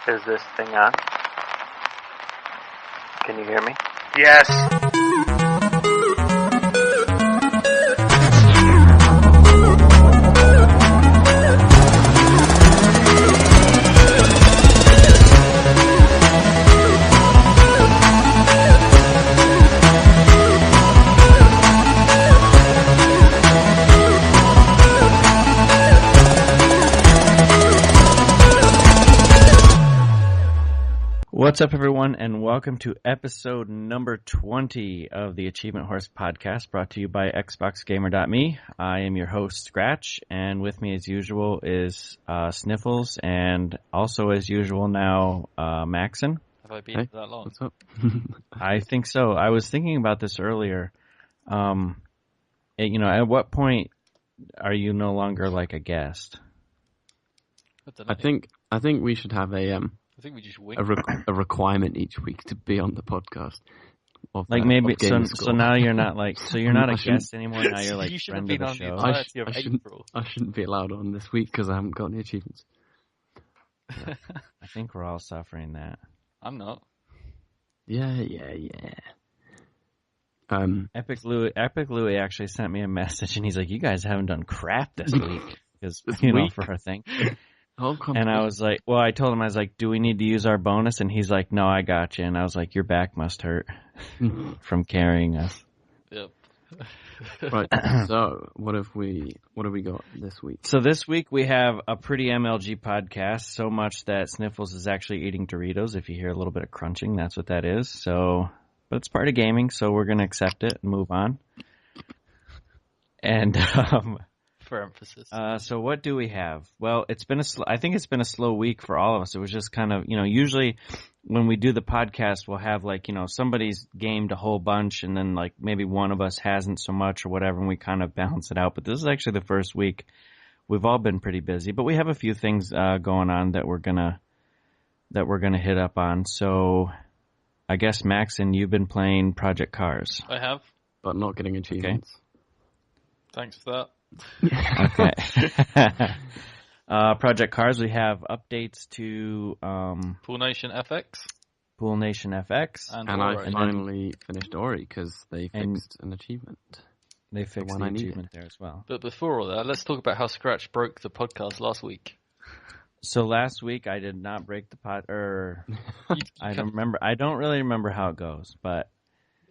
Is this thing on? Can you hear me? Yes. What's up, everyone, and welcome to episode number 20 of the Achievement Horse podcast, brought to you by XboxGamer.me. I am your host, Scratch, and with me, as usual, is Sniffles, and also, as usual, now Maxen. Have I been that long? What's up? I think so. I was thinking about this earlier. At what point are you no longer like a guest? I think we should have I think we just wing. a requirement each week to be on the podcast. Like maybe so now you're not like you're not a guest anymore. Now you're like friend of the show. I shouldn't be allowed on this week because I haven't got any achievements. Yeah. I think we're all suffering that. I'm not. Yeah. Epic Louie actually sent me a message and he's like, "You guys haven't done crap this week because for our thing." And I was like, I told him, I was like, "Do we need to use our bonus?" And he's like, "No, I got you." And I was like, "Your back must hurt from carrying us." Yep. Right. So what have we got this week? So this week we have a pretty MLG podcast, so much that Sniffles is actually eating Doritos. If you hear a little bit of crunching, that's what that is. So, but it's part of gaming, so we're going to accept it and move on. And, for emphasis. So what do we have? Well, I think it's been a slow week for all of us. It was just kind of, usually when we do the podcast, we'll have somebody's gamed a whole bunch and then like maybe one of us hasn't so much or whatever, and we kind of balance it out. But this is actually the first week we've all been pretty busy, but we have a few things going on that we're gonna hit up on. So I guess Maxen, you've been playing Project Cars. I have, but not getting achievements. Okay. Thanks for that. Okay. Project Cars, we have updates to Pool Nation FX. And I finally finished Ori because they fixed an achievement. They fixed the achievement there as well. But before all that, let's talk about how Scratch broke the podcast last week. So last week I did not break the I don't remember. I don't really remember how it goes, but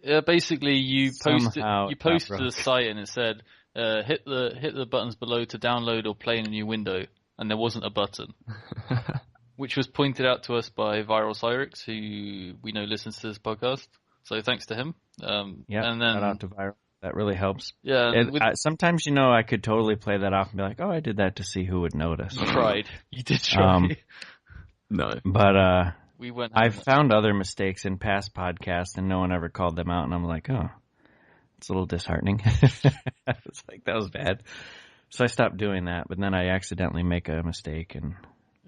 basically you posted to the site and it said, hit the buttons below to download or play in a new window, and there wasn't a button, which was pointed out to us by Viral Cyrix, who we know listens to this podcast. So thanks to him. And then shout out to Viral. That really helps. Yeah. Sometimes I could totally play that off and be like, "Oh, I did that to see who would notice." You tried. You did try. No, but we went. I've found other mistakes in past podcasts, and no one ever called them out, and I'm like, oh. It's a little disheartening. It's like, that was bad. So I stopped doing that, but then I accidentally make a mistake.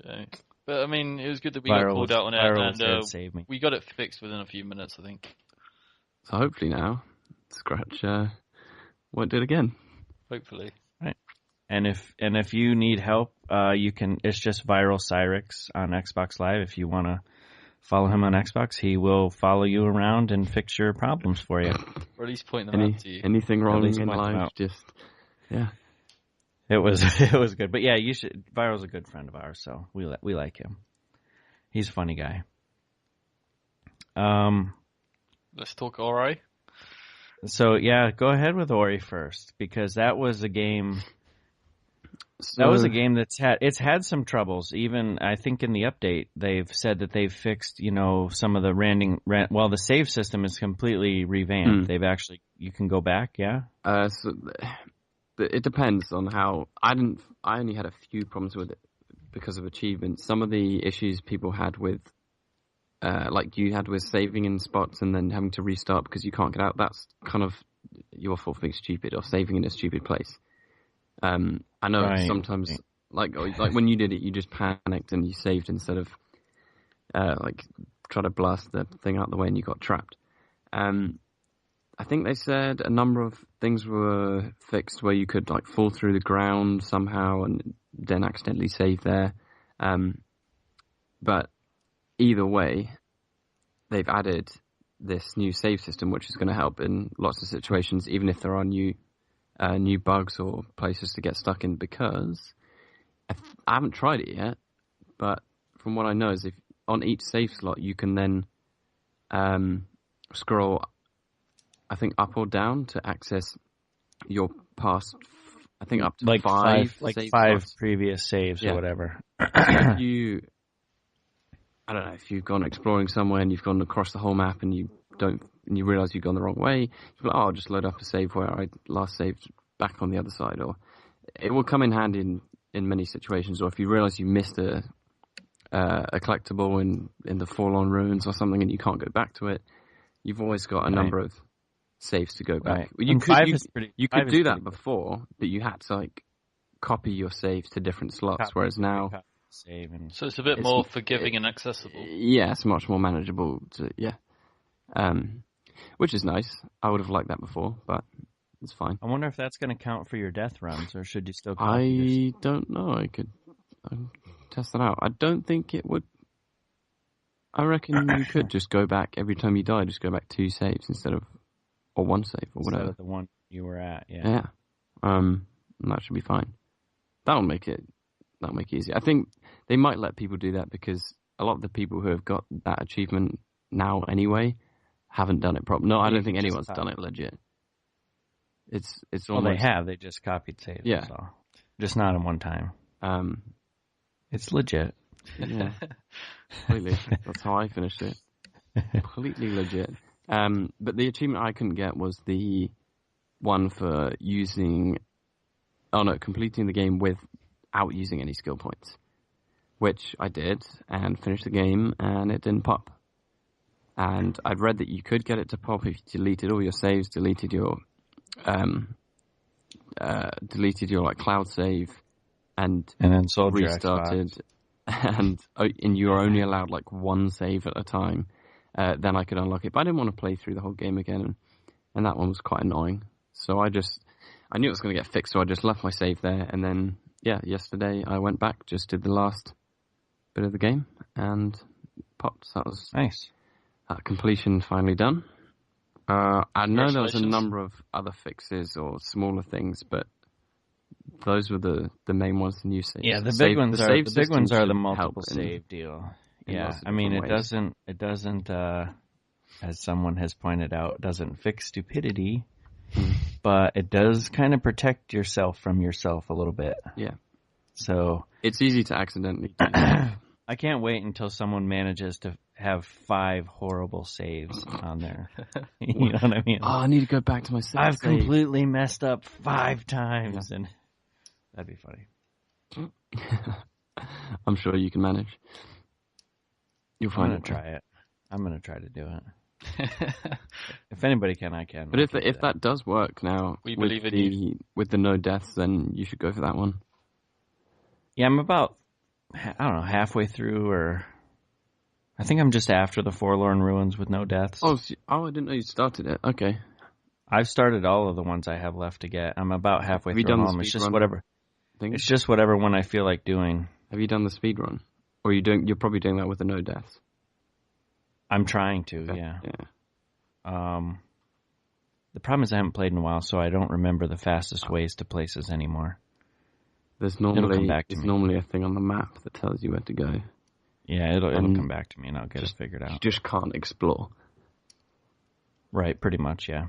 Yeah. But, I mean, it was good that we got called out on it, and saved me. We got it fixed within a few minutes, I think. So hopefully now, Scratch won't do it again. Hopefully. Right. And if you need help, you can. It's just Viral Cyrix on Xbox Live. If you want to follow him on Xbox, he will follow you around and fix your problems for you. Or at least point them out to you. Anything wrong in life, yeah. It was good. But yeah, you should. Viral's a good friend of ours, so we like him. He's a funny guy. Let's talk Ori. So yeah, go ahead with Ori first, because that was a game. That was a game it's had some troubles. Even I think in the update they've said that they've fixed some of the the save system is completely revamped. They've actually, you can go back, yeah. So it depends on how. I only had a few problems with it because of achievements. Some of the issues people had with like you had with saving in spots and then having to restart because you can't get out. That's kind of your fault for being stupid or saving in a stupid place. I know sometimes, like when you did it, you just panicked and you saved instead of try to blast the thing out the way and you got trapped. I think they said a number of things were fixed where you could like fall through the ground somehow and then accidentally save there. But either way, they've added this new save system, which is going to help in lots of situations, even if there are new bugs or places to get stuck in. Because I haven't tried it yet, but from what I know is if on each save slot you can then scroll, I think, up or down to access your past. I think up to like five slots. previous saves or whatever. If you, I don't know, if you've gone exploring somewhere and you've gone across the whole map and you realise you've gone the wrong way, you're like, I'll just load up a save where I last saved back on the other side. Or it will come in handy in many situations. Or if you realise you missed a collectible in the Forlorn Ruins or something and you can't go back to it, you've always got a number of saves to go back. Right. You could do that before, but you had to like copy your saves to different slots, whereas now so it's a bit more forgiving and accessible. Yeah, it's much more manageable which is nice. I would have liked that before, but it's fine. I wonder if that's going to count for your death runs, or should you still I don't know. I could test that out. I don't think it would. I reckon you could just go back every time you die, just go back 2 saves or 1 save or whatever. Instead of the one you were at, yeah. And that should be fine. That'll make it easy. I think they might let people do that because a lot of the people who have got that achievement now anyway haven't done it properly. No, I don't think anyone's done it legit. It's well, they have. They just copied saves. Yeah. So. Just not in one time. It's legit. Yeah. Completely. That's how I finished it. Completely legit. But the achievement I couldn't get was the one for completing the game without using any skill points, which I did and finished the game, and it didn't pop. And I'd read that you could get it to pop if you deleted all your saves, deleted your like cloud save, and then sold restarted, and you were only allowed like 1 save at a time. Then I could unlock it, but I didn't want to play through the whole game again, and that one was quite annoying. So I knew it was going to get fixed, so I just left my save there, and then yesterday I went back, just did the last bit of the game, and popped. So that was nice. Completion finally done. I know there was a number of other fixes or smaller things, but those were the main ones. The new saves. Yeah, the big ones are the multiple save deal. Yeah, I mean, it doesn't, as someone has pointed out, doesn't fix stupidity, but it does kind of protect yourself from yourself a little bit. Yeah. So it's easy to accidentally do that. I can't wait until someone manages to have 5 horrible saves on there. You know what I mean? Oh, I need to go back to my save. I've completely messed up 5 times, and that'd be funny. I'm sure you can manage. You'll find I'm gonna try it. I'm gonna try to do it. If anybody can, I can. But if that does work now, we believe in you. With the no deaths, then you should go for that one. Yeah, I'm about, I don't know, halfway through, or I think I'm just after the Forlorn Ruins with no deaths. Oh, I didn't know you started it. Okay. I've started all of the ones I have left to get. I'm about halfway through all of them. It's just whatever. It's just whatever one I feel like doing. Have you done the speed run? Or you're probably doing that with the no deaths? I'm trying to, yeah. The problem is I haven't played in a while, so I don't remember the fastest ways to places anymore. There's normally a thing on the map that tells you where to go. Yeah, it'll come back to me, and I'll get it figured out. You just can't explore. Right, pretty much, yeah.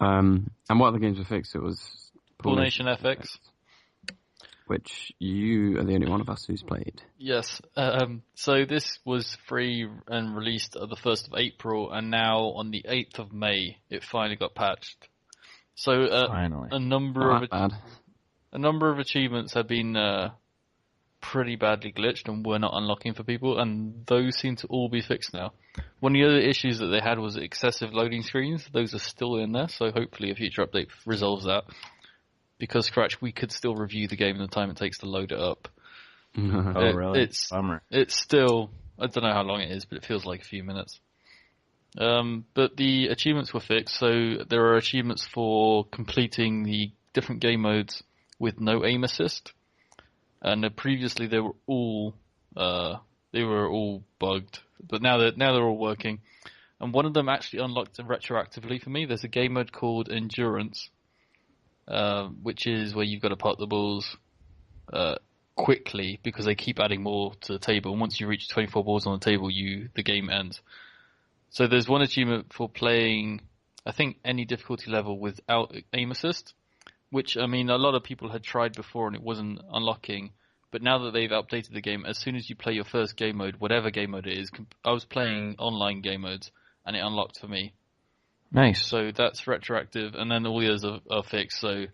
And what other games were fixed? It was Pool Nation FX. Which you are the only one of us who's played. Yes. So this was free and released on the 1st of April, and now on the 8th of May, it finally got patched. So finally. a number of achievements have been pretty badly glitched and were not unlocking for people, and those seem to all be fixed now. One of the other issues that they had was excessive loading screens. Those are still in there, so hopefully a future update resolves that. Because Scratch, we could still review the game in the time it takes to load it up. Really? Bummer. It's still, I don't know how long it is, but it feels like a few minutes. But the achievements were fixed, so there are achievements for completing the different game modes with no aim assist. And previously they were all They were all bugged, but now they're all working. And one of them actually unlocked retroactively for me. There's a game mode called Endurance, which is where you've got to park the balls quickly because they keep adding more to the table. And once you reach 24 balls on the table, the game ends. So there's one achievement for playing, I think, any difficulty level without aim assist, which, I mean, a lot of people had tried before and it wasn't unlocking. But now that they've updated the game, as soon as you play your first game mode, whatever game mode it is, I was playing online game modes, and it unlocked for me. Nice. So that's retroactive, and then all the others are fixed, so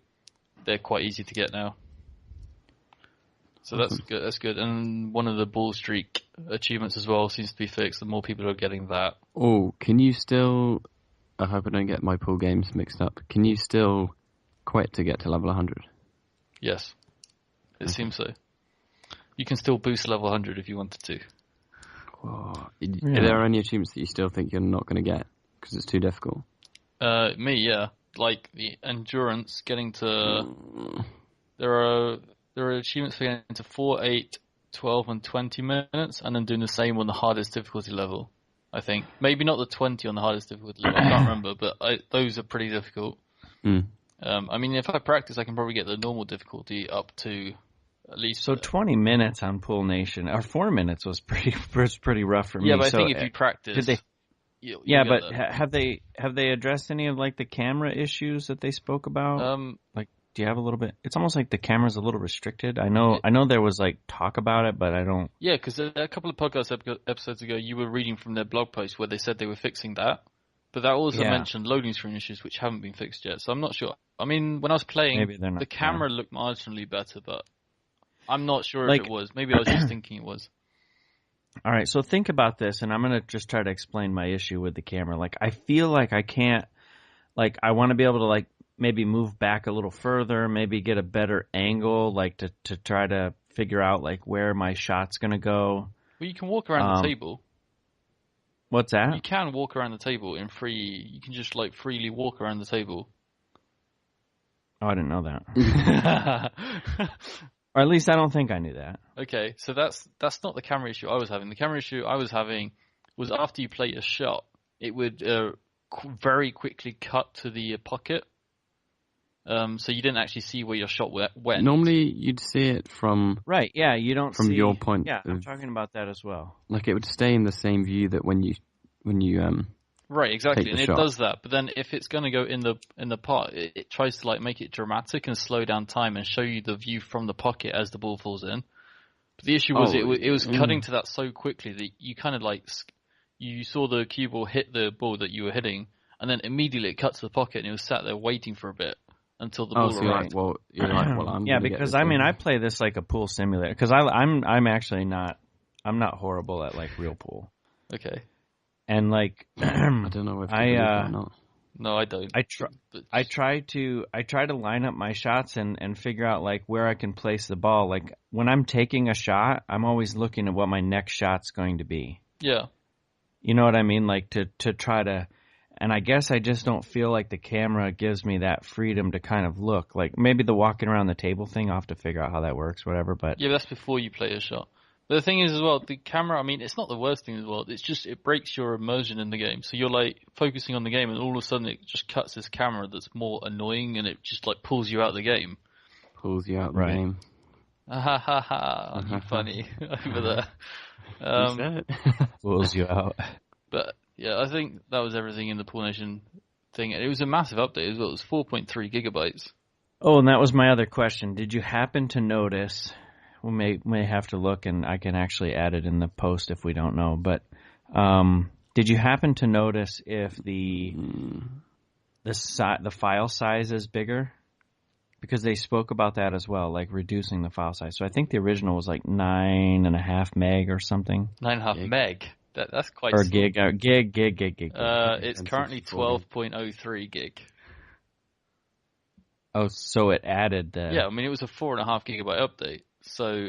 they're quite easy to get now. So that's good. That's good. And one of the ball streak achievements as well seems to be fixed, and more people are getting that. Oh, can you still... I hope I don't get my pool games mixed up. Can you still quit to get to level 100? Yes. It seems so. You can still boost level 100 if you wanted to. Whoa. Are there any achievements that you still think you're not going to get because it's too difficult? Me, yeah. Like the endurance, getting to... There are achievements for getting to 4, 8, 12, and 20 minutes, and then doing the same on the hardest difficulty level, I think. Maybe not the 20 on the hardest difficulty level, I can't remember, but those are pretty difficult. I mean, if I practice, I can probably get the normal difficulty up to... At least, so 20 minutes on Pool Nation, or 4 minutes was pretty rough for me. Yeah, but so I think if you practice, did they? You'll but have they addressed any of like the camera issues that they spoke about? Like, do you have a little bit? It's almost like the camera's a little restricted. I know there was like talk about it, but I don't. Yeah, because a couple of podcast episodes ago, you were reading from their blog post where they said they were fixing that, but that also mentioned loading screen issues which haven't been fixed yet. So I'm not sure. I mean, when I was playing, the camera looked marginally better, but. I'm not sure if it was. Maybe I was just thinking it was. All right, so think about this, and I'm going to just try to explain my issue with the camera. Like, I feel like I can't, like, I want to be able to, like, maybe move back a little further, maybe get a better angle, like, to try to figure out, like, where my shot's going to go. Well, you can walk around the table. What's that? You can walk around the table you can just, like, freely walk around the table. Oh, I didn't know that. Or at least I don't think I knew that. Okay, so that's not the camera issue I was having. The camera issue I was having was after you play a shot, it would very quickly cut to the pocket. So you didn't actually see where your shot went. Normally you'd see it from... Right, yeah, you don't from see... your point. Yeah, I'm talking about that as well. Like it would stay in the same view that when you Right, exactly, and it shot. does that. But then if it's going to go in the pot, it tries to like make it dramatic and slow down time and show you the view from the pocket as the ball falls in. But the issue was it was cutting to that so quickly that you kind of like you saw the cue ball hit the ball that you were hitting, and then immediately it cut to the pocket and it was sat there waiting for a bit until the ball arrived. You're like, I'm yeah, because I mean I play this like a pool simulator because I'm actually not horrible at like real pool. Okay. And like, I don't know if or not. No, I don't. I try to line up my shots and figure out like where I can place the ball. Like when I'm taking a shot, I'm always looking at what my next shot's going to be. Yeah. You know what I mean? Like to try to, and I guess I just don't feel like the camera gives me that freedom to kind of look. Like maybe the walking around the table thing, I'll have to figure out how that works, whatever. But yeah, that's before you play a shot. The thing is as well, the camera, I mean, it's not the worst thing as well. It's just, it breaks your immersion in the game. So you're like focusing on the game and all of a sudden it just cuts this camera that's more annoying and it just like pulls you out of the game. Pulls you out of the game. Ha ha ha, aren't you funny over there? Pulls you out. But yeah, I think that was everything in the Pool Nation thing. It was a massive update as well. It was 4.3 gigabytes. Oh, and that was my other question. Did you happen to notice... We may have to look, and I can actually add it in the post if we don't know. But did you happen to notice if the file size is bigger? Because they spoke about that as well, like reducing the file size. So I think the original was like 9.5 meg or something. 9.5 meg. That's quite. Or gig. It's currently 12.03 gig. Oh, so it added the... Yeah, I mean, it was a 4.5 gigabyte update. So,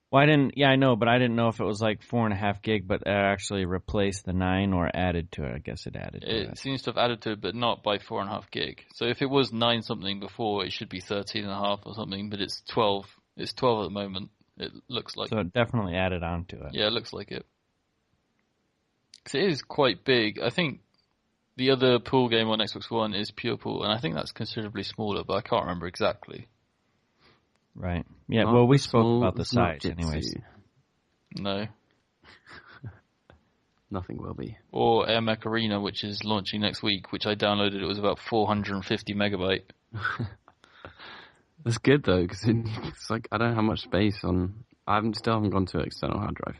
well, I know, but I didn't know if it was like 4.5 gig, but it actually replaced the 9 or added to it. I guess it added to it. It seems to have added to it, but not by 4.5 gig. So if it was 9 something before, it should be 13.5 or something, but it's 12. It's 12 at the moment. It looks like. So it definitely added on to it. Yeah, it looks like it. 'Cause it is quite big. I think the other pool game on Xbox One is Pure Pool, and I think that's considerably smaller, but I can't remember exactly. Right. Yeah, well, we spoke about the size anyways. No. Nothing will be. Or AirMech Arena, which is launching next week, which I downloaded. It was about 450 megabyte. That's good though, because it's like I don't have much space on. Still haven't gone to an external hard drive.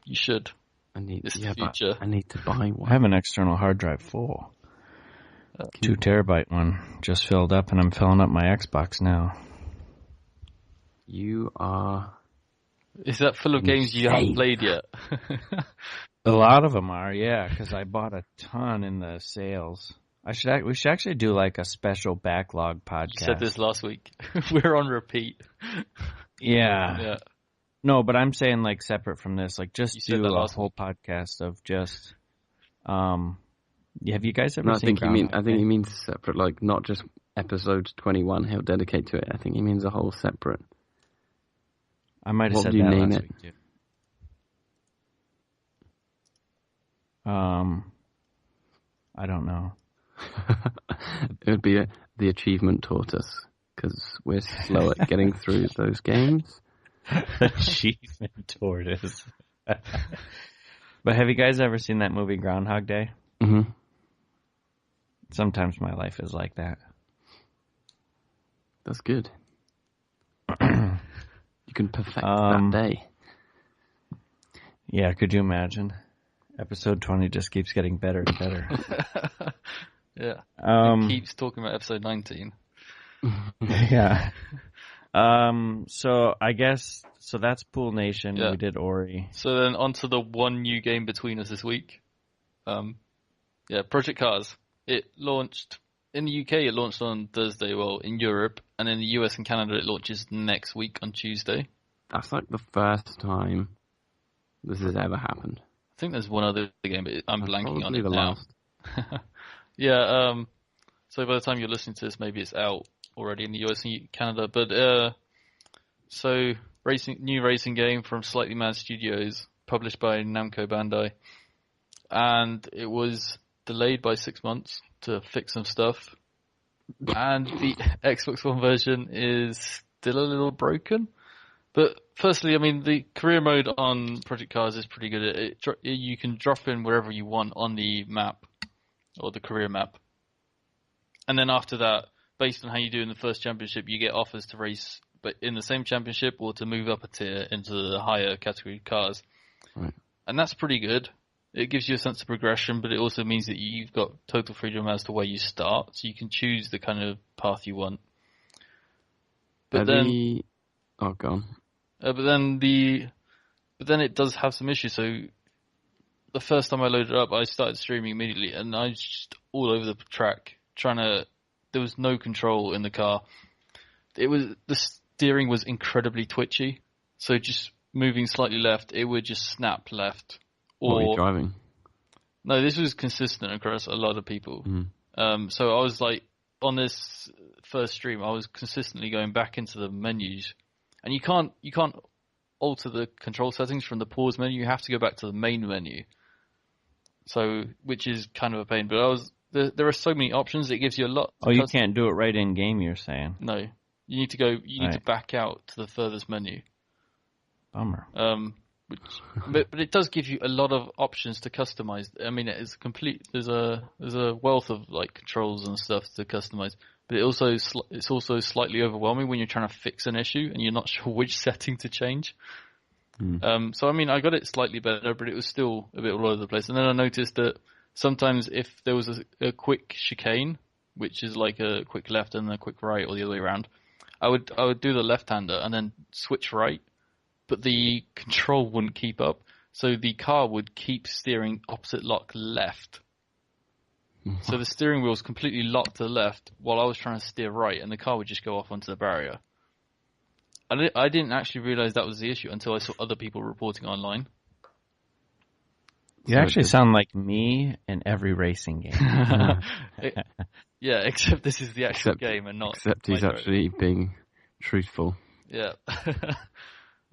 You should. It's the future. I need to buy one. I have an external hard drive full. 2 terabyte one just filled up, and I'm filling up my Xbox now. You are. Is that full of games you haven't played yet? A lot of them are, yeah, because I bought a ton in the sales. We should actually do like a special backlog podcast. You said this last week. We're on repeat. Yeah. No, but I'm saying like separate from this, like just do a whole podcast of just. Have you guys ever seen? I think he means separate, like not just episode 21. He'll dedicate to it. I think he means a whole separate. I might have said that last week too. I don't know. It would be the achievement tortoise, because we're slow at getting through those games. Achievement tortoise. But have you guys ever seen that movie Groundhog Day? Mm-hmm. Sometimes my life is like that. That's good. You can perfect that day. Yeah, could you imagine? Episode 20 just keeps getting better and better. Yeah. It keeps talking about episode 19. Yeah. So I guess, that's Pool Nation. Yeah. We did Ori. So then on to the one new game between us this week. Project Cars. It launched in the UK. It launched on Thursday. Well, in Europe, and in the US and Canada, it launches next week on Tuesday. That's like the first time this has ever happened. I think there's one other game, but I'm blanking on it now. Last. Yeah. So by the time you're listening to this, maybe it's out already in the US and Canada. But so new racing game from Slightly Mad Studios, published by Namco Bandai, and it was delayed by 6 months to fix some stuff. And the Xbox One version is still a little broken. But firstly, I mean, the career mode on Project Cars is pretty good. You can drop in wherever you want on the map, or the career map. And then after that, based on how you do in the first championship, you get offers to race but in the same championship or to move up a tier into the higher category cars. Right. And that's pretty good. It gives you a sense of progression, but it also means that you've got total freedom as to where you start, so you can choose the kind of path you want. But then... Oh, go on. But then it does have some issues. So the first time I loaded it up, I started streaming immediately, and I was just all over the track there was no control in the car. The steering was incredibly twitchy. So just moving slightly left, it would just snap left. What were you driving? No, this was consistent across a lot of people. So I was like, on this first stream, I was consistently going back into the menus. And you can't alter the control settings from the pause menu. You have to go back to the main menu. So, which is kind of a pain. But there are so many options. It gives you a lot. You can't do it right in game, you're saying? No, you need to go. You need to back out to the furthest menu. Bummer. But it does give you a lot of options to customize. I mean, it's complete. There's a wealth of like controls and stuff to customize. But it's also slightly overwhelming when you're trying to fix an issue and you're not sure which setting to change. So I mean, I got it slightly better, but it was still a bit all over the place. And then I noticed that sometimes if there was a quick chicane, which is like a quick left and a quick right, or the other way around, I would do the left-hander and then switch right, but the control wouldn't keep up, so the car would keep steering opposite lock left. So the steering wheel was completely locked to the left while I was trying to steer right, and the car would just go off onto the barrier. I didn't actually realize that was the issue until I saw other people reporting online. You actually sound like me in every racing game. Yeah, except this is the actual game and not... Except he's actually being truthful. Yeah.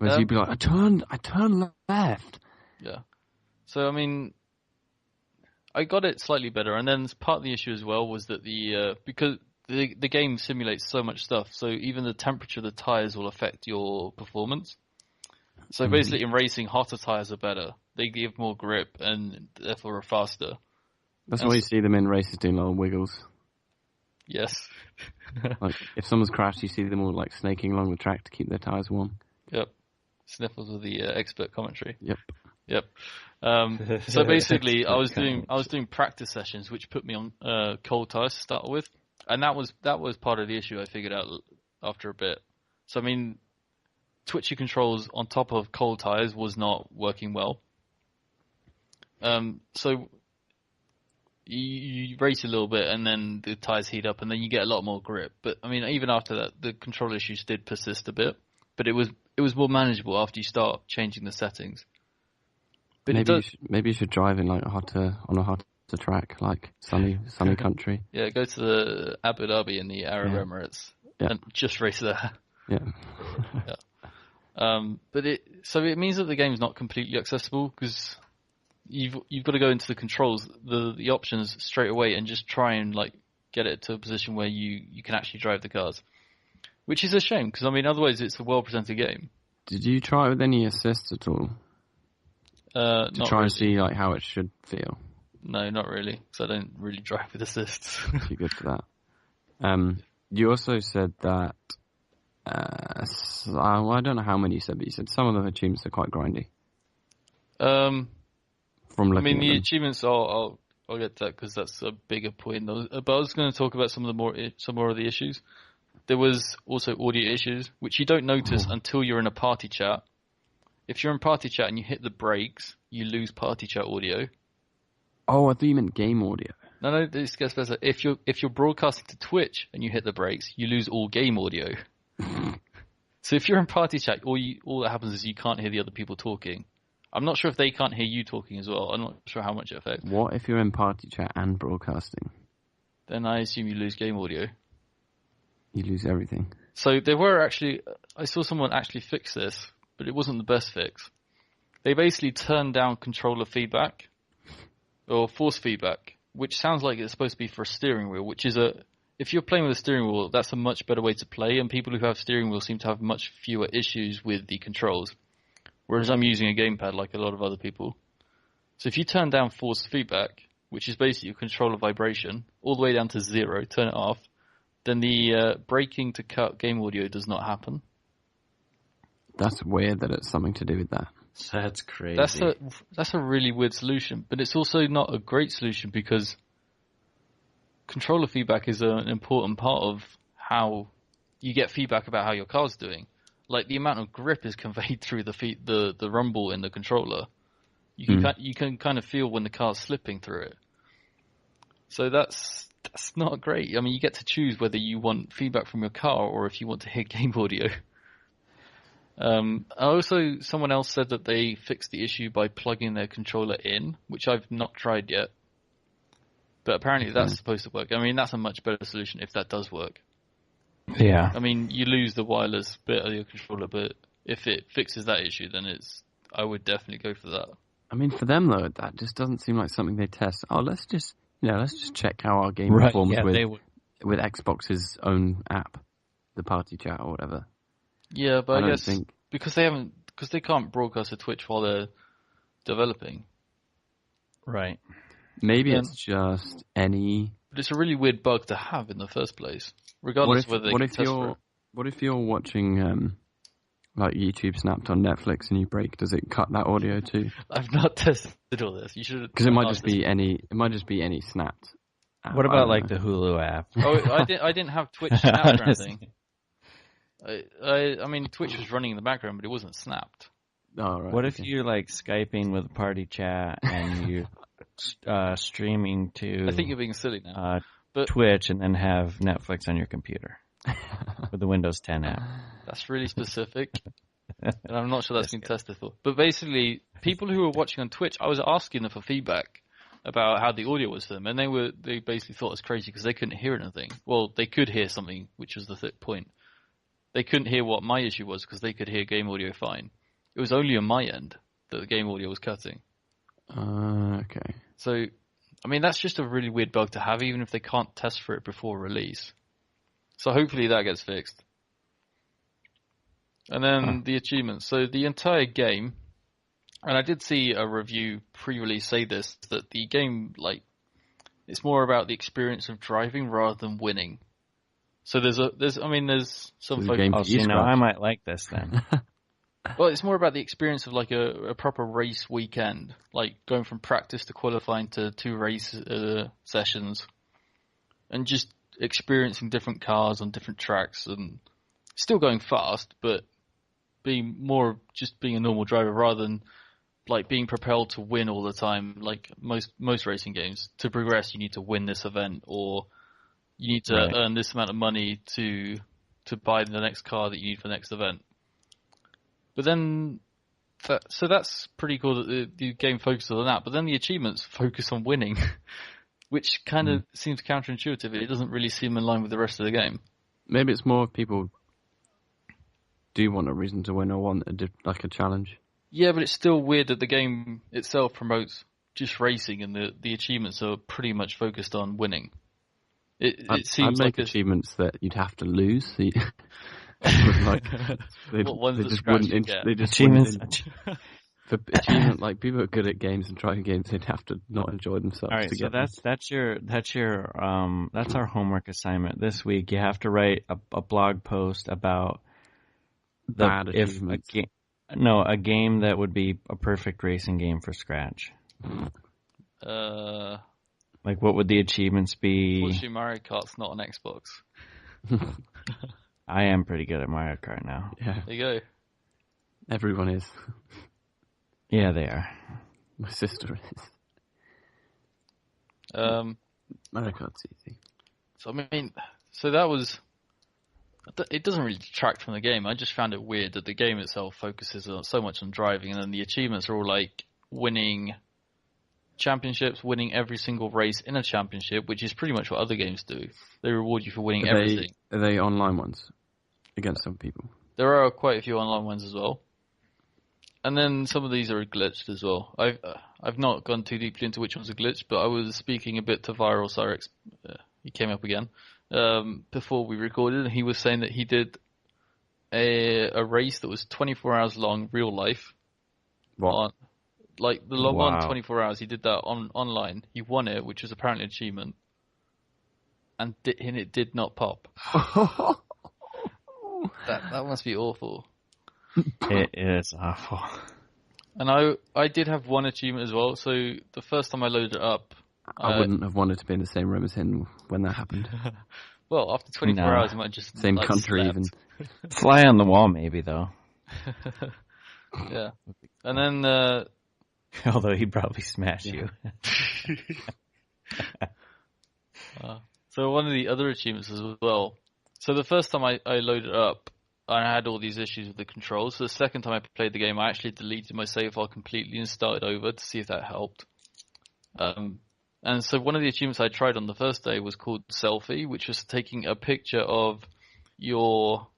Whereas you'd be like, I turned left. Yeah. So I mean, I got it slightly better, and then part of the issue as well was that because the game simulates so much stuff, so even the temperature of the tires will affect your performance. So basically, in racing, hotter tires are better. They give more grip and therefore are faster. That's why you see them in races doing little wiggles. Yes. Like if someone's crashed, you see them all like snaking along the track to keep their tires warm. Yep. Sniffles with the expert commentary. Yep. So basically, I was doing practice sessions, which put me on cold tires to start with, and that was part of the issue I figured out after a bit. So I mean, twitchy controls on top of cold tires was not working well. So you race a little bit, and then the tires heat up, and then you get a lot more grip. But I mean, even after that, the control issues did persist a bit. But it was more manageable after you start changing the settings. But maybe you should drive in like on a hotter track, like sunny country. Yeah, go to the Abu Dhabi in the Arab Emirates and just race there. Yeah. But it means that the game's not completely accessible because you've got to go into the controls, the options straight away, and just try and like get it to a position where you can actually drive the cars, which is a shame because I mean otherwise it's a well presented game. Did you try it with any assists at all? To try really. And see like how it should feel. No, not really, because I don't really drive with assists. You're good for that. You also said that. I don't know how many you said, but you said some of the achievements are quite grindy. The achievements I'll get to that because that's a bigger point. But I was going to talk about some more of the issues. There was also audio issues, which you don't notice until you're in a party chat. If you're in party chat and you hit the brakes, you lose party chat audio. Oh, I thought you meant game audio. No, this gets better. If you're broadcasting to Twitch and you hit the brakes, you lose all game audio. So if you're in party chat, all that happens is you can't hear the other people talking. I'm not sure if they can't hear you talking as well. I'm not sure how much it affects. What if you're in party chat and broadcasting? Then I assume you lose game audio. You lose everything. So I saw someone actually fix this, but it wasn't the best fix. They basically turned down controller feedback or force feedback, which sounds like it's supposed to be for a steering wheel, which is if you're playing with a steering wheel, that's a much better way to play, and people who have steering wheels seem to have much fewer issues with the controls, whereas I'm using a gamepad like a lot of other people. So if you turn down force feedback, which is basically a controller vibration, all the way down to 0, turn it off, then the braking to cut game audio does not happen. That's weird that it's something to do with that. That's crazy. That's a really weird solution, but it's also not a great solution because controller feedback is an important part of how you get feedback about how your car's doing. Like the amount of grip is conveyed through the rumble in the controller. You can kind of feel when the car's slipping through it. So that's not great. I mean, you get to choose whether you want feedback from your car or if you want to hear game audio. Someone else said that they fixed the issue by plugging their controller in, which I've not tried yet. But apparently that's supposed to work. I mean, that's a much better solution if that does work. Yeah. I mean, you lose the wireless bit of your controller, but if it fixes that issue, then I would definitely go for that. I mean, for them though, that just doesn't seem like something they test. Oh, let's just check how our game performs with Xbox's own app, the party chat or whatever. Yeah, but I guess because they can't broadcast to Twitch while they're developing. Right. Maybe it's just any. But it's a really weird bug to have in the first place, regardless of whether they can test for it. What if you're watching like YouTube Snapped on Netflix and you break? Does it cut that audio too? I've not tested all this. You should, because it might just be any. It might just be any Snapped app. What about like the Hulu app? Oh, I didn't have Twitch Snapped or anything. I mean, Twitch was running in the background, but it wasn't snapped. Oh, right. What if you're like Skyping with party chat and you're streaming to? I think you're being silly now. But Twitch and then have Netflix on your computer with the Windows 10 app. That's really specific, and I'm not sure that's been tested for. But basically, people who were watching on Twitch, I was asking them for feedback about how the audio was for them, and they basically thought it was crazy because they couldn't hear anything. Well, they could hear something, which was the point. they couldn't hear what my issue was because they could hear game audio fine. It was only on my end that the game audio was cutting. Okay. So, I mean, that's just a really weird bug to have, even if they can't test for it before release. So hopefully that gets fixed. And then the achievements. So the entire game, and I did see a review pre-release say this, that the game, like, it's more about the experience of driving rather than winning. So there's some folks. I might like this then. Well, it's more about the experience of like a proper race weekend, like going from practice to qualifying to 2 race sessions, and just experiencing different cars on different tracks, and still going fast, but being a normal driver rather than like being propelled to win all the time. Like most racing games, to progress, you need to win this event, or you need to earn this amount of money to buy the next car that you need for the next event. But then, so that's pretty cool that the game focuses on that. But then the achievements focus on winning, which kind of seems counterintuitive. It doesn't really seem in line with the rest of the game. Maybe it's more if people do want a reason to win or want like a challenge. Yeah, but it's still weird that the game itself promotes just racing, and the achievements are pretty much focused on winning. It seems I'd like make achievements that you'd have to lose. So they just wouldn't. For achievement, like people are good at games and driving games, they'd have to not enjoy themselves. All right, so that's our homework assignment this week. You have to write a blog post about a game that would be a perfect racing game for Scratch. Like, what would the achievements be? Unfortunately, Mario Kart's not on Xbox. I am pretty good at Mario Kart now. Yeah. There you go. Everyone is. Yeah, they are. My sister is. Mario Kart's easy. So, I mean, that was... It doesn't really detract from the game. I just found it weird that the game itself focuses so much on driving, and then the achievements are all like winning championships, winning every single race in a championship, which is pretty much what other games do. They reward you for winning everything. Are they online ones against some people? There are quite a few online ones as well. And then some of these are glitched as well. I've not gone too deeply into which ones are glitched, but I was speaking a bit to Viral Cyrex. He came up again before we recorded, and he was saying that he did a race that was 24 hours long, real life. What? Like the Le Mans 24 hours, he did that online. He won it, which was apparently an achievement, and it did not pop. That must be awful. It is awful. And I did have one achievement as well. So the first time I loaded it up, I wouldn't have wanted to be in the same room as him when that happened. Well, after 24 hours, you might just same country slept. Even. Fly on the wall, maybe though. Yeah, and then. Although he'd probably smash you. So one of the other achievements as well. So the first time I loaded it up, I had all these issues with the controls. So the second time I played the game, I actually deleted my save file completely and started over to see if that helped. And so one of the achievements I tried on the first day was called Selfie, which was taking a picture of your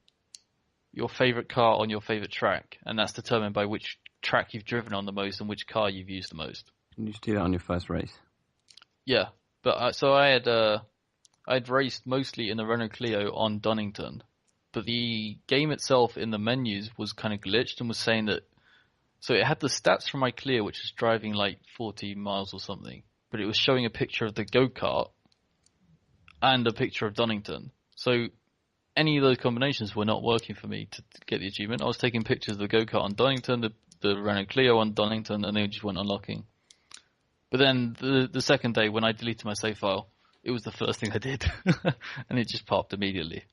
favorite car on your favorite track, and that's determined by which track you've driven on the most and which car you've used the most. And you should do that on your first race. Yeah, but so I'd raced mostly in the Renault Clio on Donington, but the game itself in the menus was kind of glitched and was saying that, so it had the stats from my Clio, which was driving like 40 miles or something, but it was showing a picture of the go-kart and a picture of Donington. So any of those combinations were not working for me to get the achievement. I was taking pictures of the go-kart on Donington, the Renault Clio on Donington, and they just weren't unlocking. But then the second day, when I deleted my save file, it was the first thing I did, and it just popped immediately.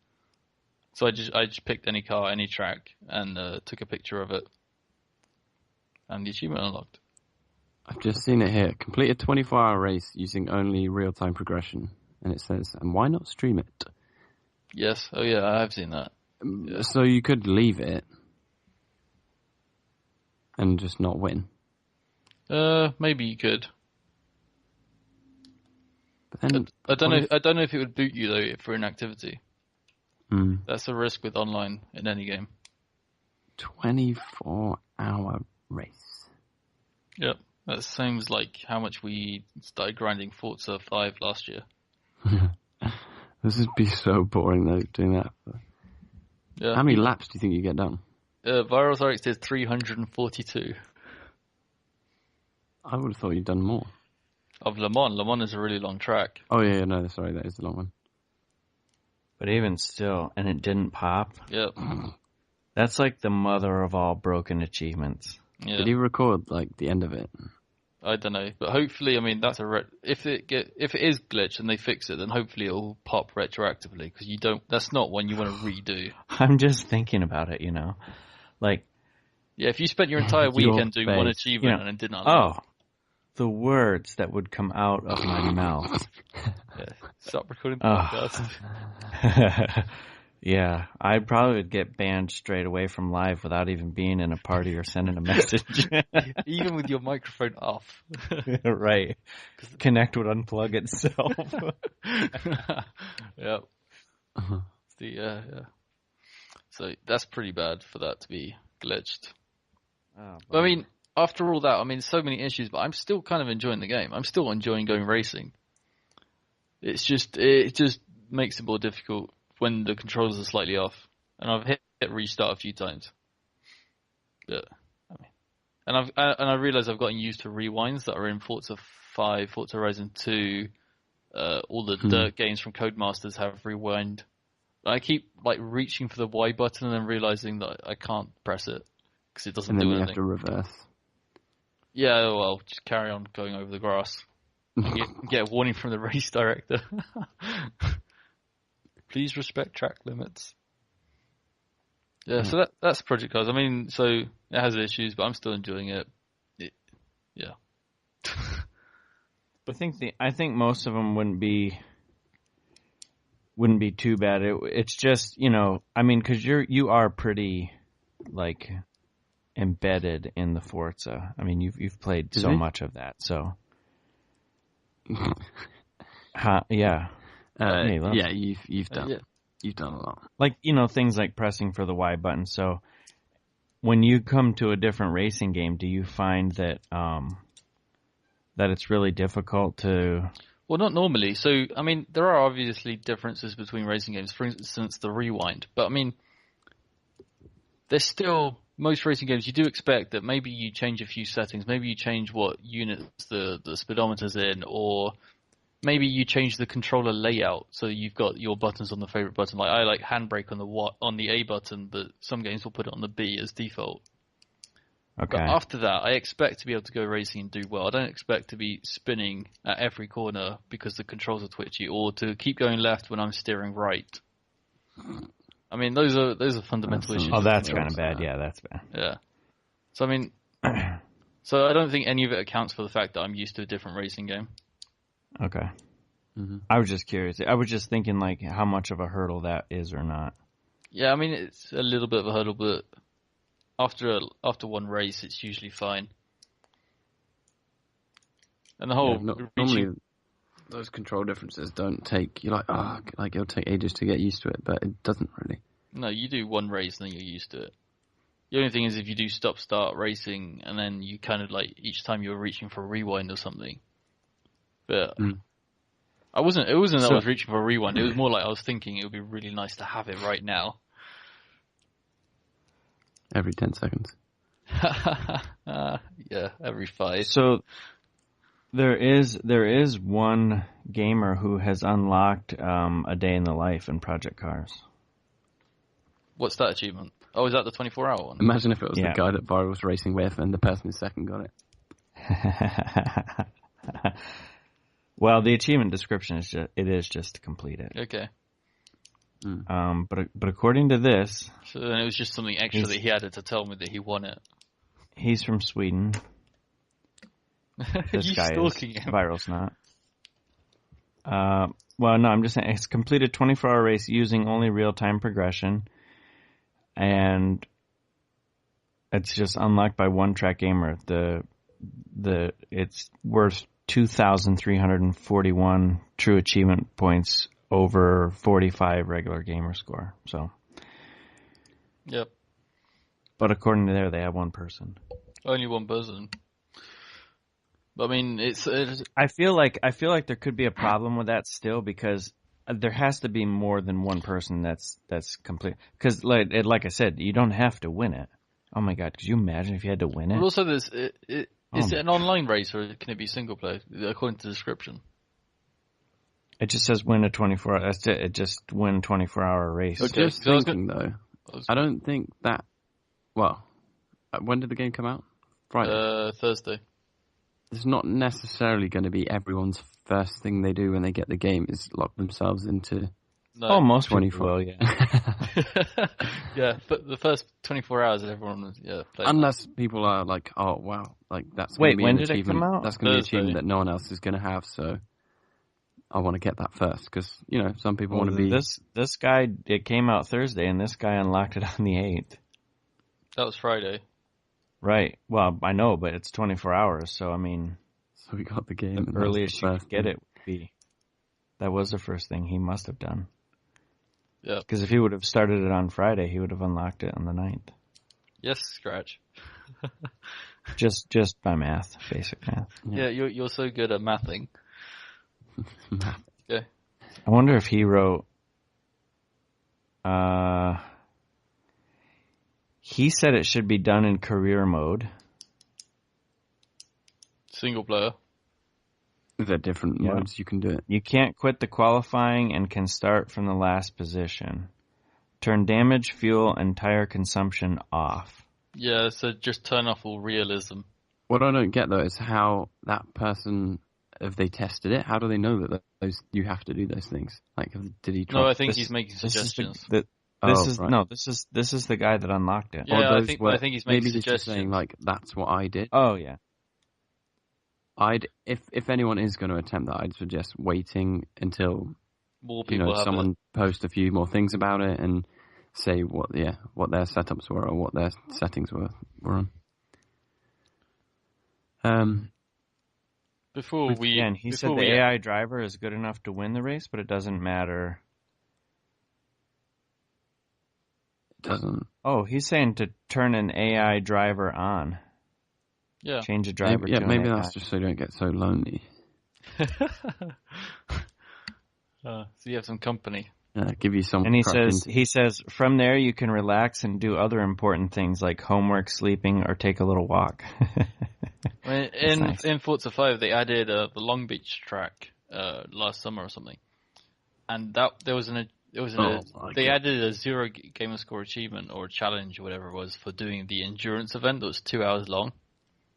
So I just picked any car, any track, and took a picture of it, and the achievement unlocked. I've just seen it here. Complete a 24-hour race using only real-time progression, and it says, and why not stream it? Yes. Oh yeah, I have seen that. Yeah. So you could leave it and just not win. Maybe you could. But then I don't know. I don't know if it would boot you though for inactivity. That's a risk with online in any game. 24-hour race. Yep. That seems like how much we started grinding Forza 5 last year. This would be so boring though, doing that. Yeah. How many laps do you think you get done? Virals RX did 342. I would have thought you'd done more. Of Le Mans. Le Mans is a really long track. Oh yeah, no, sorry, that is the long one. But even still, and it didn't pop. Yep. That's like the mother of all broken achievements. Yeah. Did he record like the end of it? I don't know, but hopefully, I mean, that's if it is glitched and they fix it, then hopefully it'll pop retroactively because that's not one you want to redo. I'm just thinking about it, like. Yeah, if you spent your entire weekend doing one achievement and it didn't unlock. Oh, the words that would come out of my mouth. Yeah, stop recording the podcast. Yeah, I probably would get banned straight away from live without even being in a party or sending a message. Even with your microphone off. Right. Connect would unplug itself. Yep. Yeah. So that's pretty bad for that to be glitched. But I mean, after all that, I mean, so many issues, but I'm still kind of enjoying the game. I'm still enjoying going racing. It just makes it more difficult when the controls are slightly off, and I've hit restart a few times. Yeah, I realize I've gotten used to rewinds that are in Forza 5, Forza Horizon 2. All the dirt games from Codemasters have rewind. I keep like reaching for the Y button and then realizing that I can't press it because it doesn't do anything. And then you have to reverse. Yeah, well, just carry on going over the grass. Get a warning from the race director. Please respect track limits. Yeah, so that's Project Cars. I mean, so it has issues, but I'm still enjoying it. Yeah. I think most of them wouldn't be too bad. It's just, I mean, because you are pretty like embedded in the Forza. I mean, you've played so much of that, so. Yeah. You've done a lot. Like, things like pressing for the Y button. So when you come to a different racing game, do you find that that it's really difficult to... Well, not normally. So, I mean, there are obviously differences between racing games. For instance, the rewind. But, I mean, there's still... Most racing games, you do expect that maybe you change a few settings. Maybe you change what units the speedometer's in, or... Maybe you change the controller layout so you've got your buttons on the favorite button. Like I like handbrake on the A button, but some games will put it on the B as default. Okay. But after that, I expect to be able to go racing and do well. I don't expect to be spinning at every corner because the controls are twitchy, or to keep going left when I'm steering right. I mean, those are fundamental issues. Oh, that's kind of bad. Yeah, that's bad. Yeah. So I mean, so I don't think any of it accounts for the fact that I'm used to a different racing game. Okay. Mm-hmm. I was just curious. I was just thinking, like, how much of a hurdle that is or not. Yeah, I mean, it's a little bit of a hurdle, but after one race, it's usually fine. And the whole... normally, those control differences don't take... You're like, it'll take ages to get used to it, but it doesn't really. No, you do one race and then you're used to it. The only thing is if you do stop-start racing, and then you kind of, like, each time you're reaching for a rewind or something... But it wasn't that I was reaching for a rewind. It was more like I was thinking it would be really nice to have it right now. Every 10 seconds. Yeah, every 5. So there is one gamer who has unlocked a day in the life in Project Cars. What's that achievement? Oh, is that the 24-hour one? Imagine if it was the guy that Byron was racing with and the person who second got it. Well, the achievement description is just to complete it. Okay. But according to this, so then it was just something extra that he added to tell me that he won it. He's from Sweden. This guy stalking is. Him? Viral's not. Well, no, I'm just saying it's completed 24-hour race using only real-time progression, and it's just unlocked by one track gamer. It's worth 2,341 true achievement points over 45 regular gamer score. So. Yep. But according to there, they have one person. Only one person. But I mean, it's. I feel like there could be a problem with that still because there has to be more than one person that's complete. Because like I said, you don't have to win it. Oh my God, could you imagine if you had to win it? But also, is it an online race or can it be single player according to the description? It just says win a 24. That's it. It just win 24-hour race. Okay, just thinking though, I don't think that. Well, when did the game come out? Friday. Thursday. It's not necessarily going to be everyone's first thing they do when they get the game is lock themselves into. No. Oh, most 24. People will, yeah. Yeah, but the first 24 hours everyone was playing. Unless people are like, oh wow, like that's going to be an achievement. It come out? That's going to be an achievement that no one else is going to have. So I want to get that first because some people want to be. This guy, it came out Thursday, and this guy unlocked it on the 8th. That was Friday. Right. Well, I know, but it's 24 hours, so I mean. So we got the game. The earliest you could get it would be. That was the first thing he must have done. Yeah. Because if he would have started it on Friday, he would have unlocked it on the 9th. Yes, Scratch. just by math, basic math. Yeah, you're so good at mathing. Math. Yeah. I wonder if he wrote. He said it should be done in career mode. Single player. There are different modes you can do it. You can't quit the qualifying and can start from the last position. Turn damage, fuel, and tire consumption off. Yeah, so just turn off all realism. What I don't get though is how that person, if they tested it, how do they know that you have to do those things? Like, did he try? No, I think he's making suggestions. This is the guy that unlocked it. Yeah, I think he's making suggestions. Maybe he's just saying like that's what I did. Oh yeah. If anyone is going to attempt that, I'd suggest waiting until more people someone post a few more things about it and say what their setups were or what their settings were on. He said the AI driver is good enough to win the race, but it doesn't matter. It doesn't. Oh, he's saying to turn an AI driver on. Yeah. Change a driver to maybe that's just so you don't get so lonely. So you have some company. Yeah, give you some. And he says from there you can relax and do other important things like homework, sleeping, or take a little walk. In Forza 5 they added the Long Beach track last summer or something, and they added a 0 gamer score achievement or challenge or whatever it was for doing the endurance event that was 2 hours long.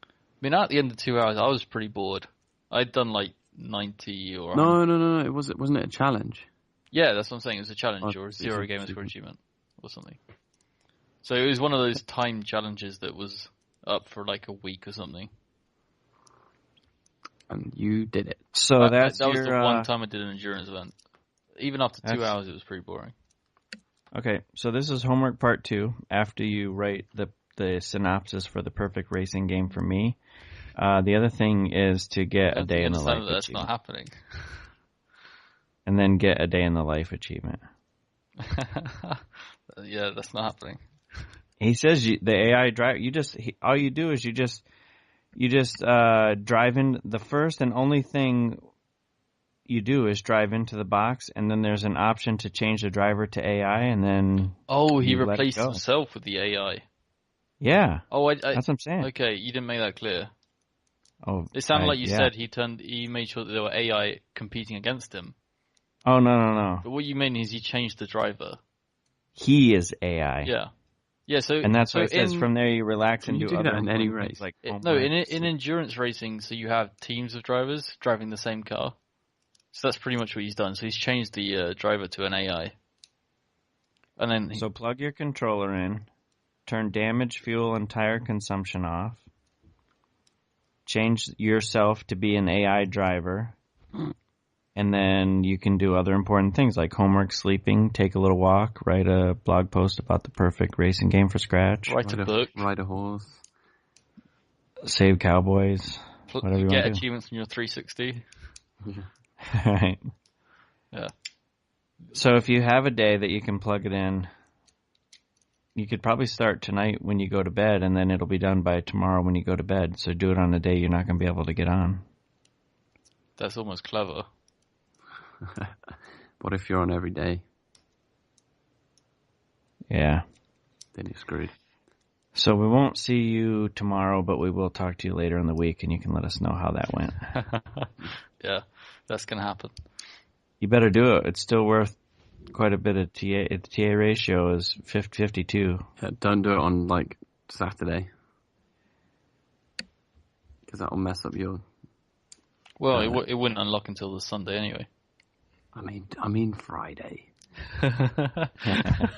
I mean, at the end of 2 hours, I was pretty bored. I'd done like 90 or... No. Wasn't it a challenge? Yeah, that's what I'm saying. It was a challenge or a 0 gamer score achievement or something. So it was one of those time challenges that was up for like a week or something. And you did it. So that was the one time I did an endurance event. Even after 2 hours, it was pretty boring. Okay, so this is homework part 2. After you write the synopsis for the perfect racing game for me. The other thing is to get a day in the life that's not happening. And then get a day in the life achievement. Yeah, that's not happening. He says the AI drive. All you do is you just drive in. The first and only thing you do is drive into the box, and then there's an option to change the driver to AI, and then he replaced himself with the AI. Yeah. Oh, that's what I'm saying. Okay, you didn't make that clear. Oh, it sounded like you said he made sure that there were AI competing against him. Oh no. But what you mean is he changed the driver. He is AI. Yeah. Yeah, and that's what it says. From there, you relax and do other in any race. Like in endurance racing, so you have teams of drivers driving the same car. So that's pretty much what he's done. So he's changed the driver to an AI. And then so plug your controller in, turn damage, fuel, and tire consumption off. Change yourself to be an AI driver. And then you can do other important things like homework, sleeping, take a little walk, write a blog post about the perfect racing game for Scratch. Write a book. Ride a horse. Save cowboys. Whatever you get want to achievements from your 360. Right. Yeah. So if you have a day that you can plug it in, you could probably start tonight when you go to bed, and then it'll be done by tomorrow when you go to bed. So do it on a day you're not going to be able to get on. That's almost clever. What if you're on every day? Yeah. Then you're screwed. So we won't see you tomorrow, but we will talk to you later in the week, and you can let us know how that went. Yeah, that's going to happen. You better do it. It's still worth quite a bit of TA. The TA ratio is 52. Yeah, don't do it on, like, Saturday. Because that'll mess up your... Well, it wouldn't unlock until the Sunday anyway. I mean Friday.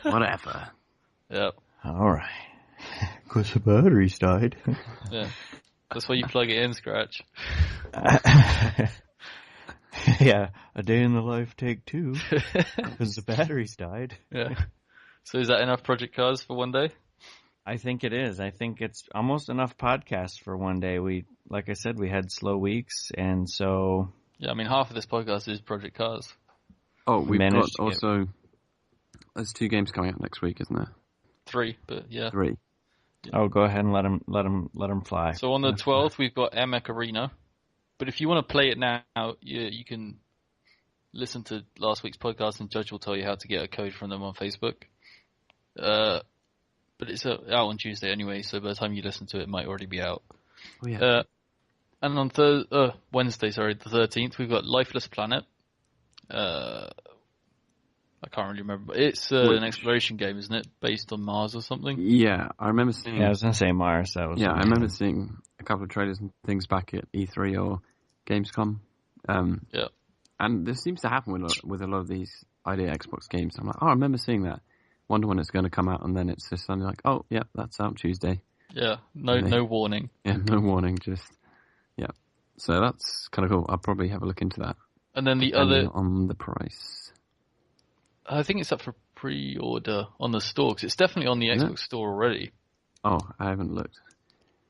Whatever. Yep. All right. Because the battery's died. Yeah. That's why you plug it in, Scratch. Yeah, a day in the life take 2. Because the battery's died. Yeah. So is that enough Project Cars for one day? I think it is. I think it's almost enough podcasts for one day. Like I said, we had slow weeks, and so... Yeah, I mean, half of this podcast is Project Cars. Oh, we've got also... There's 2 games coming out next week, isn't there? 3, but yeah. 3. Yeah. Oh, go ahead and let them fly. So on the 12th, we've got Emek Arena. But if you want to play it now, you can listen to last week's podcast, and Judge will tell you how to get a code from them on Facebook. But it's out on Tuesday anyway, so by the time you listen to it, it might already be out. Oh, yeah. And on Wednesday, the 13th, we've got Lifeless Planet. I can't really remember. It's an exploration game, isn't it? Based on Mars or something? Yeah, I remember seeing... Yeah, I was going to say Mars. That was I remember seeing a couple of trailers and things back at E3 or Gamescom. Yeah. And this seems to happen with a lot of these idea Xbox games. I'm like, I remember seeing that. Wonder when it's going to come out, and then it's just something like, oh, yeah, that's out Tuesday. Yeah, no warning. Yeah, no warning, just, yeah. So that's kind of cool. I'll probably have a look into that. And then the other... on the price. I think it's up for pre-order on the store, because it's definitely on the Xbox store already. Oh, I haven't looked.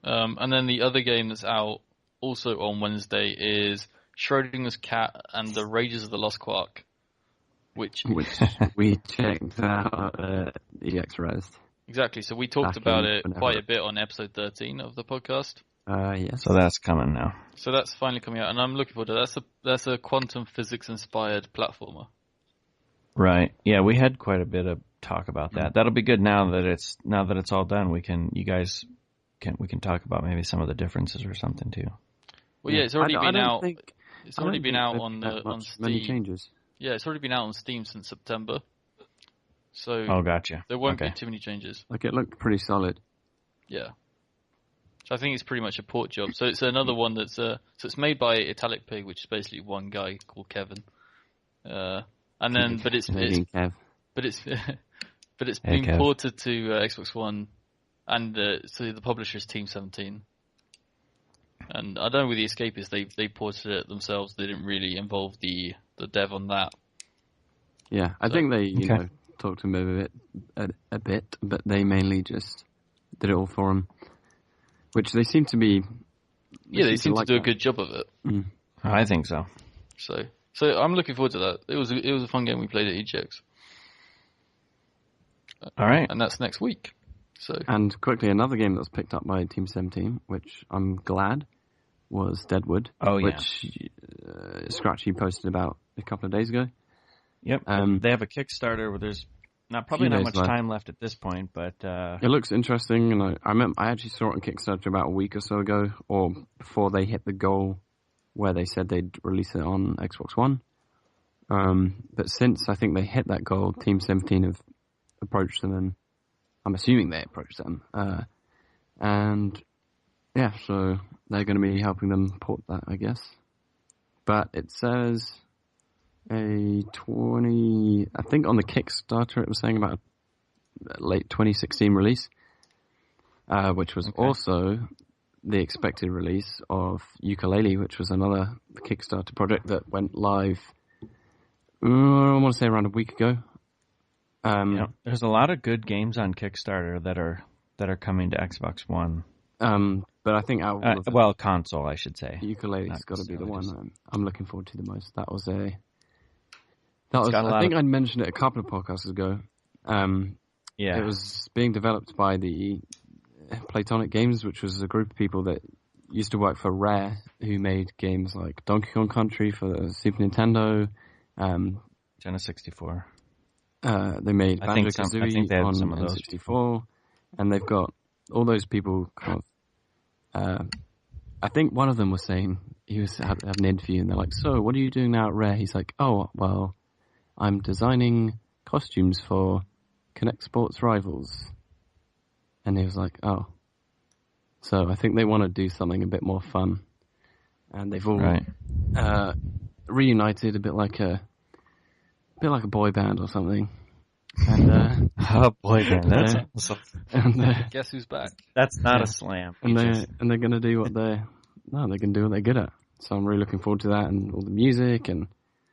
And then the other game that's out also on Wednesday is Schrodinger's Cat and the Rages of the Lost Quark. Which we checked out EX-Res. Exactly, so we talked about it quite a bit on episode 13 of the podcast. Yes. So that's coming now. So that's finally coming out, and I'm looking forward to that. That's a quantum physics-inspired platformer. Right. Yeah, we had quite a bit of talk about that. That'll be good now that it's all done. We can talk about maybe some of the differences or something too. Well, yeah, it's already been out. It's already been out on Steam. Many changes. Yeah, it's already been out on Steam since September. So gotcha. There won't be too many changes. Like, it looked pretty solid. Yeah. So I think it's pretty much a port job. So it's another one that's so it's made by Italic Pig, which is basically one guy called Kevin. And then but it's been ported to Xbox One, and so the publisher is Team 17. And I don't know with the Escapists, they ported it themselves. They didn't really involve the dev on that. Yeah, I think they talked to him a bit, but they mainly just did it all for him, which they seem to be. They seem to do a good job of it. Mm. I think so. So I'm looking forward to that. It was a fun game we played at EGX. All right, and that's next week. So and quickly, another game that was picked up by Team 17, which I'm glad, was Deadwood. Oh yeah, which Scratchy posted about a couple of days ago. Yep, they have a Kickstarter where there's probably not much time left at this point, but it looks interesting. And I actually saw it on Kickstarter about a week or so ago, or before they hit the goal where they said they'd release it on Xbox One. But since I think they hit that goal, Team 17 have approached them, and I'm assuming they approached them. And yeah, so they're going to be helping them port that, I guess. But it says I think on the Kickstarter it was saying about a late 2016 release, which was also the expected release of Yooka-Laylee, which was another Kickstarter project that went live, I want to say around a week ago. There's a lot of good games on Kickstarter that are coming to Xbox One. But I think console, I should say. Yooka-Laylee's got to be the one I'm looking forward to the most. That I think I mentioned it a couple of podcasts ago. Yeah. It was being developed by the Platonic Games, which was a group of people that used to work for Rare, who made games like Donkey Kong Country for the Super Nintendo. Genesis 64. They made Banjo-Kazooie on N64. And they've got all those people kind of... I think one of them was saying, he had an interview, and they're like, so, what are you doing now at Rare? He's like, oh, well, I'm designing costumes for Connect Sports Rivals. And he was like, oh. So I think they want to do something a bit more fun. And they've all reunited a bit like a boy band or something. And boy band, that's awesome. And guess who's back? That's not a slam. And they're going to do what they're good at. So I'm really looking forward to that, and all the music, and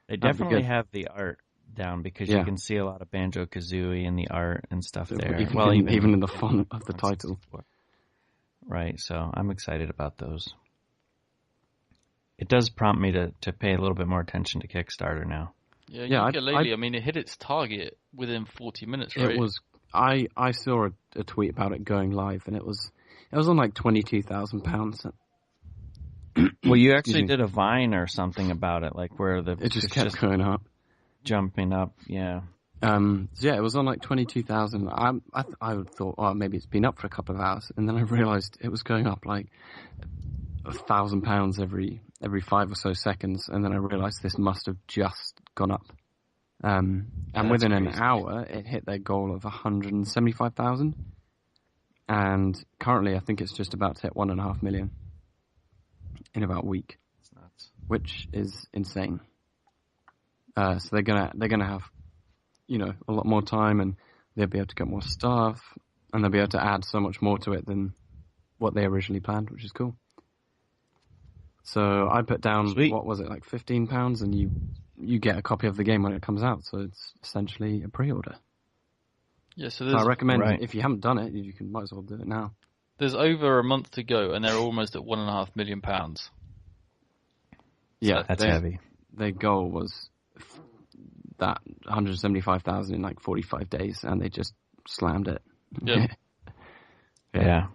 they definitely have the art down, because you can see a lot of Banjo-Kazooie in the art and stuff there. Even in the font of the title. Right, so I'm excited about those. It does prompt me to pay a little bit more attention to Kickstarter now. Yeah, lately, I mean, it hit its target within 40 minutes, right? It was. I saw a tweet about it going live, and it was on like £22,000. Well, you actually did a Vine or something about it, like where it just kept going up, jumping up. Yeah. It was on like 22,000. I thought, oh, maybe it's been up for a couple of hours, and then I realised it was going up like £1,000 every 5 or so seconds, and then I realised this must have just gone up. And within an hour, it hit their goal of 175,000, and currently I think it's just about to hit 1.5 million in about a week. That's nuts. Which is insane. So they're gonna have, a lot more time, and they'll be able to get more staff, and they'll be able to add so much more to it than what they originally planned, which is cool. So I put down, what was it, like £15, and you get a copy of the game when it comes out, so it's essentially a pre-order. Yeah, so I recommend, if you haven't done it, you might as well do it now. There's over a month to go, and they're almost at £1.5 million. Yeah, that's heavy. Their goal was that 175,000 in like 45 days, and they just slammed it. Yeah. Yeah.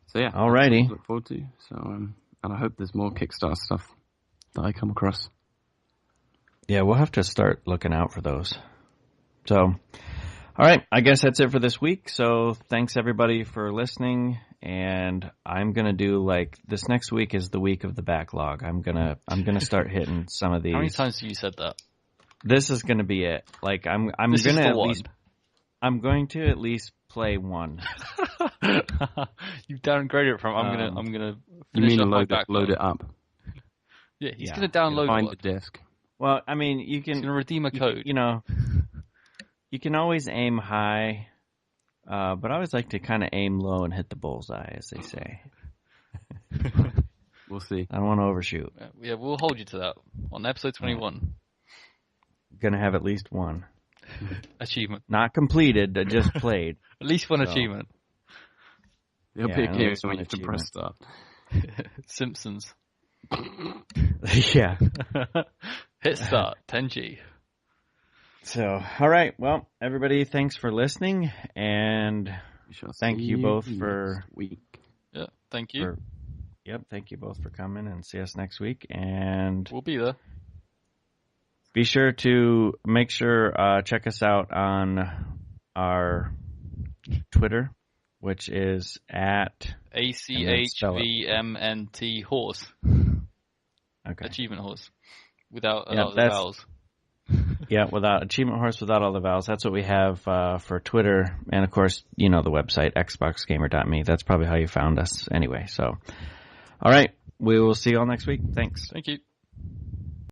So yeah, alrighty. To look forward to. So and I hope there's more Kickstarter stuff that I come across. Yeah, we'll have to start looking out for those. So, all right, I guess that's it for this week. So thanks everybody for listening, and I'm gonna do this next week is the week of the backlog. I'm gonna start hitting some of these. How many times have you said that? This is gonna be it. I'm going to at least play one. You've downgraded it from I'm gonna finish load it up. Yeah, he's gonna download find the disc. Well, I mean, you can redeem a code. You can always aim high, but I always like to kind of aim low and hit the bullseye, as they say. We'll see. I don't want to overshoot. Yeah, we'll hold you to that on episode 21. Gonna have at least one achievement, not completed, just played. At least one achievement. It'll be a case when you have to press start. Simpsons. Yeah. Hit start, 10G. So, all right. Well, everybody, thanks for listening, and thank you both for week. Yeah, thank you. Thank you both for coming, and see us next week. And we'll be there. Be sure to check us out on our Twitter, which is at ACHVMNT horse. Okay. Achievement horse. Without the vowels. Yeah, without Achievement Horse, without all the vowels. That's what we have for Twitter. And, of course, the website, xboxgamer.me. That's probably how you found us anyway. So, all right. We will see you all next week. Thanks. Thank you.